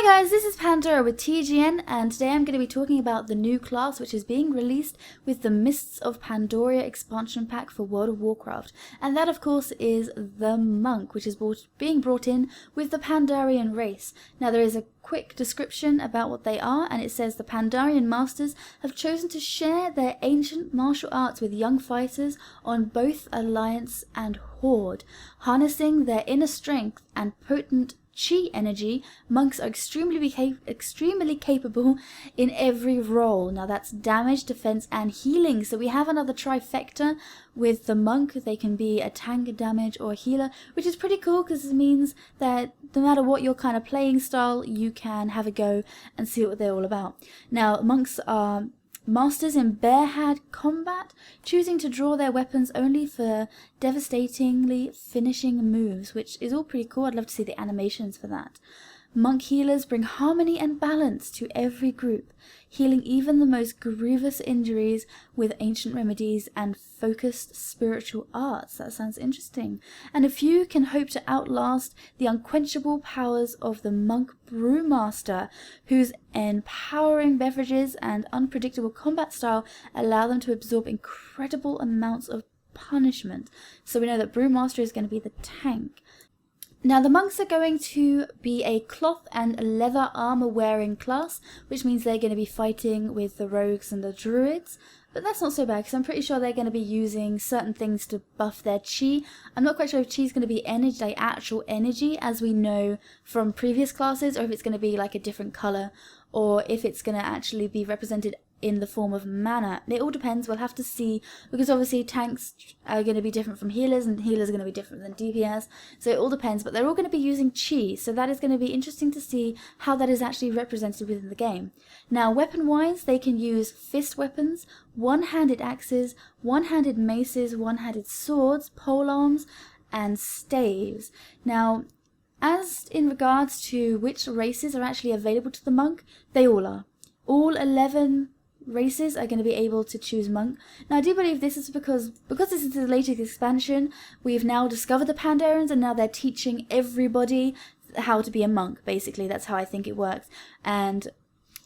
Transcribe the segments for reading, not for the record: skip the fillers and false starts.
Hi guys, this is Pandora with TGN, and today I'm going to be talking about the new class which is being released with the Mists of Pandaria expansion pack for World of Warcraft, and that of course is the Monk, which is being brought in with the Pandarian race. Now there is a quick description about what they are, and it says the Pandarian masters have chosen to share their ancient martial arts with young fighters on both Alliance and Horde. Harnessing their inner strength and potent chi energy, monks are extremely capable in every role. Now that's damage, defense and healing, so we have another trifecta with the monk. They can be a tank, damage or a healer, which is pretty cool because it means that no matter what your kind of playing style, you can have a go and see what they're all about. Now monks are masters in barehanded combat, choosing to draw their weapons only for devastatingly finishing moves, which is all pretty cool. I'd love to see the animations for that. Monk healers bring harmony and balance to every group, healing even the most grievous injuries with ancient remedies and focused spiritual arts. That sounds interesting. And a few can hope to outlast the unquenchable powers of the monk brewmaster, whose empowering beverages and unpredictable combat style allow them to absorb incredible amounts of punishment. So we know that brewmaster is going to be the tank. Now the monks are going to be a cloth and leather armor wearing class, which means they're going to be fighting with the rogues and the druids. But that's not so bad because I'm pretty sure they're going to be using certain things to buff their chi. I'm not quite sure if chi is going to be energy, like actual energy as we know from previous classes, or if it's going to be like a different color, or if it's going to actually be represented in the form of mana. It all depends. We'll have to see, because obviously tanks are going to be different from healers and healers are going to be different than DPS, so it all depends, but they're all going to be using chi, so that is going to be interesting to see how that is actually represented within the game. Now weapon wise, they can use fist weapons, one-handed axes, one-handed maces, one-handed swords, polearms and staves. Now as in regards to which races are actually available to the monk, they all are. All 11 races are going to be able to choose monk. Now I do believe this is because this is the latest expansion, we've now discovered the Pandarians and now they're teaching everybody how to be a monk. Basically that's how I think it works, and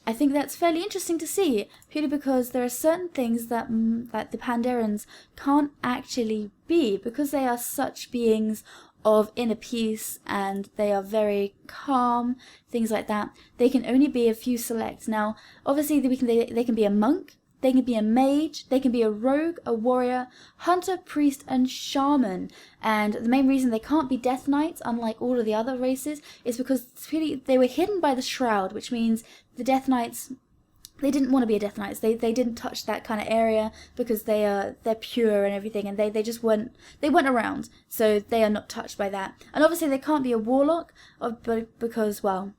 I think that's fairly interesting to see, purely because there are certain things that the Pandarians can't actually be, because they are such beings of inner peace and they are very calm, things like that. They can only be a few selects. Now obviously they can be a monk, they can be a mage, they can be a rogue, a warrior, hunter, priest and shaman. And the main reason they can't be death knights, unlike all of the other races, is because they were hidden by the shroud, which means the death knights, they didn't want to be a death knights. They didn't touch that kind of area because they're pure and everything, and they just weren't around, so they are not touched by that. And obviously they can't be a warlock, because well,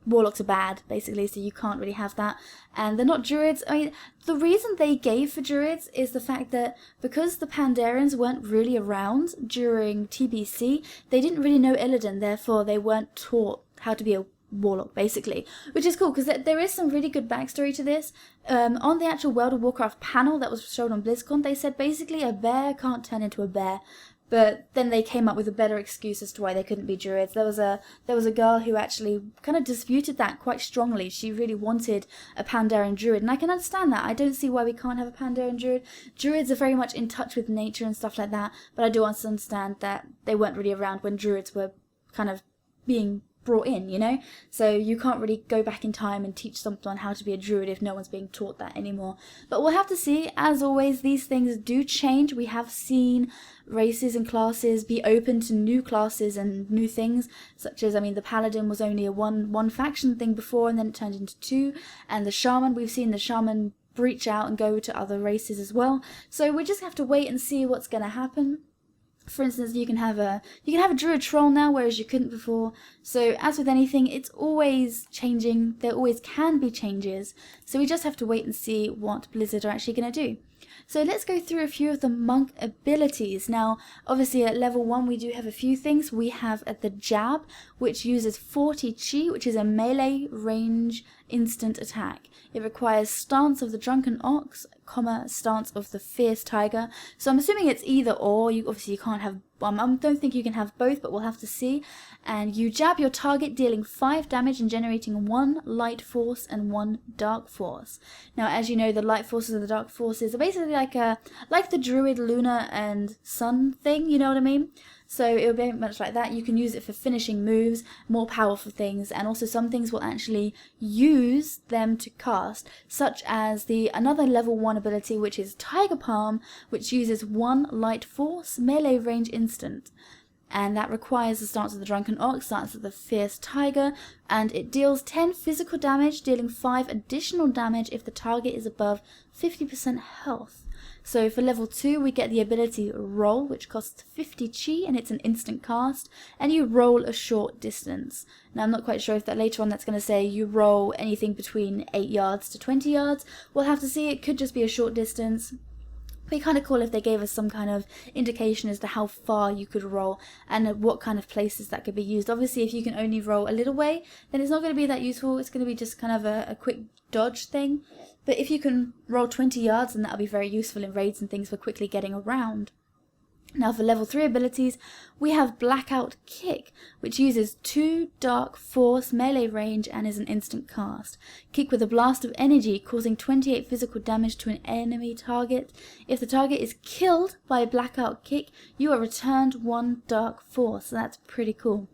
warlocks are bad basically, so you can't really have that. And they're not druids. I mean, the reason they gave for druids is the fact that because the Pandarians weren't really around during TBC, they didn't really know Illidan, therefore they weren't taught how to be a warlock basically, which is cool because there is some really good backstory to this. On the actual World of Warcraft panel that was shown on Blizzcon, they said basically a bear can't turn into a bear, but then they came up with a better excuse as to why they couldn't be druids. There was a girl who actually kind of disputed that quite strongly. She really wanted a Pandaren Druid, and I can understand that. I don't see why we can't have a Pandaren Druid. Druids are very much in touch with nature and stuff like that, but I do understand that they weren't really around when druids were kind of being brought in, you know, so you can't really go back in time and teach someone how to be a druid if no one's being taught that anymore. But we'll have to see. As always, these things do change. We have seen races and classes be open to new classes and new things, such as, I mean, the paladin was only a one faction thing before, and then it turned into two, and the shaman, we've seen the shaman breach out and go to other races as well, so we just have to wait and see what's going to happen. For instance, you can have a druid troll now, whereas you couldn't before. So as with anything, it's always changing. There always can be changes. So we just have to wait and see what Blizzard are actually going to do. So let's go through a few of the monk abilities. Now, obviously at level 1 we do have a few things. We have the jab, which uses 40 chi, which is a melee range instant attack. It requires stance of the drunken ox, stance of the fierce tiger. So I'm assuming it's either or. Obviously you can't have, I don't think you can have both, but we'll have to see. And you jab your target, dealing 5 damage and generating 1 light force and 1 dark force. Now, as you know, the light forces and the dark forces are basically like the druid, lunar and sun thing, you know what I mean? So it'll be much like that. You can use it for finishing moves, more powerful things, and also some things will actually use them to cast, such as another level 1 ability, which is Tiger Palm, which uses 1 light force melee range instant. And that requires the stance of the drunken ox, stance of the fierce tiger, and it deals 10 physical damage, dealing 5 additional damage if the target is above 50% health. So for level 2 we get the ability Roll, which costs 50 chi and it's an instant cast, and you roll a short distance. Now I'm not quite sure if that later on that's going to say you roll anything between 8 yards to 20 yards. We'll have to see. It could just be a short distance. It'd be kind of cool if they gave us some kind of indication as to how far you could roll and at what kind of places that could be used. Obviously, if you can only roll a little way, then it's not going to be that useful. It's going to be just kind of a quick dodge thing. But if you can roll 20 yards, then that'll be very useful in raids and things for quickly getting around. Now for level 3 abilities, we have Blackout Kick, which uses 2 dark force melee range and is an instant cast. Kick with a blast of energy, causing 28 physical damage to an enemy target. If the target is killed by a Blackout Kick, you are returned 1 dark force, so that's pretty cool.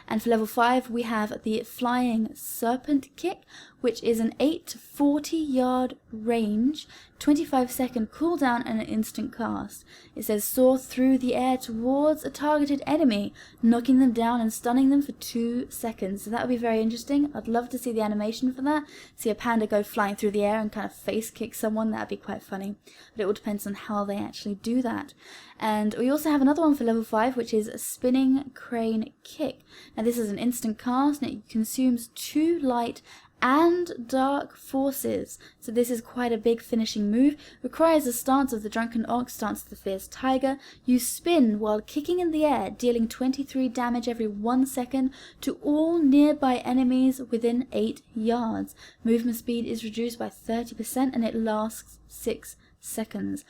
And for level 5 we have the Flying Serpent Kick, which is an 8 to 40 yard range, 25-second cooldown and an instant cast. It says soar through the air towards a targeted enemy, knocking them down and stunning them for 2 seconds. So that would be very interesting. I'd love to see the animation for that. See a panda go flying through the air and kind of face kick someone. That would be quite funny. But it all depends on how they actually do that. And we also have another one for level 5, which is a Spinning Crane Kick. Now this is an instant cast and it consumes 2 light and dark forces. So this is quite a big finishing move. Requires a stance of the drunken ox, stance of the fierce tiger. You spin while kicking in the air, dealing 23 damage every 1 second to all nearby enemies within 8 yards. Movement speed is reduced by 30% and it lasts 6 seconds.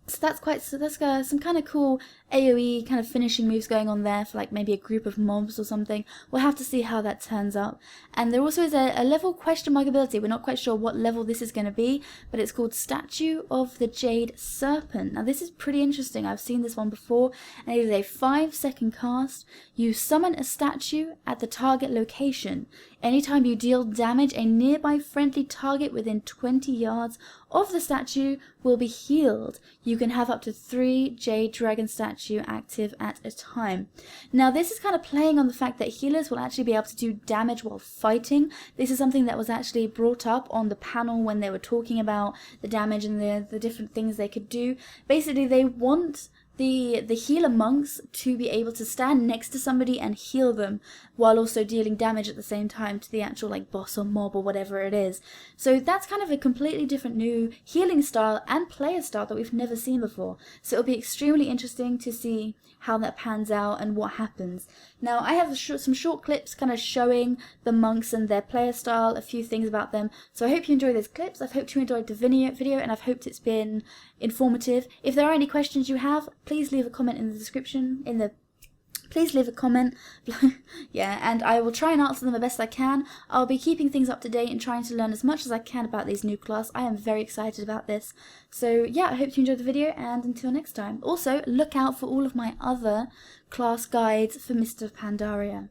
So that's some kind of cool AoE kind of finishing moves going on there for like maybe a group of mobs or something. We'll have to see how that turns out. And there also is a level question mark ability. We're not quite sure what level this is going to be, but it's called Statue of the Jade Serpent. Now this is pretty interesting. I've seen this one before, and it is a 5-second cast. You summon a statue at the target location. Anytime you deal damage, a nearby friendly target within 20 yards of the statue will be healed. You can have up to 3 Jade Dragon statue active at a time. Now this is kind of playing on the fact that healers will actually be able to do damage while fighting. This is something that was actually brought up on the panel when they were talking about the damage and the different things they could do. Basically they want the healer monks to be able to stand next to somebody and heal them while also dealing damage at the same time to the actual like boss or mob or whatever it is. So that's kind of a completely different new healing style and player style that we've never seen before. So it'll be extremely interesting to see how that pans out and what happens. Now I have some short clips kind of showing the monks and their player style, a few things about them. So I hope you enjoy those clips. I've hoped you enjoyed the video and I've hoped it's been informative. If there are any questions you have, please leave a comment in the description, please leave a comment. Yeah, and I will try and answer them the best I can. I'll be keeping things up to date and trying to learn as much as I can about these new class. I am very excited about this. So yeah, I hope you enjoyed the video, and until next time. Also, look out for all of my other class guides for Mr. Pandaria.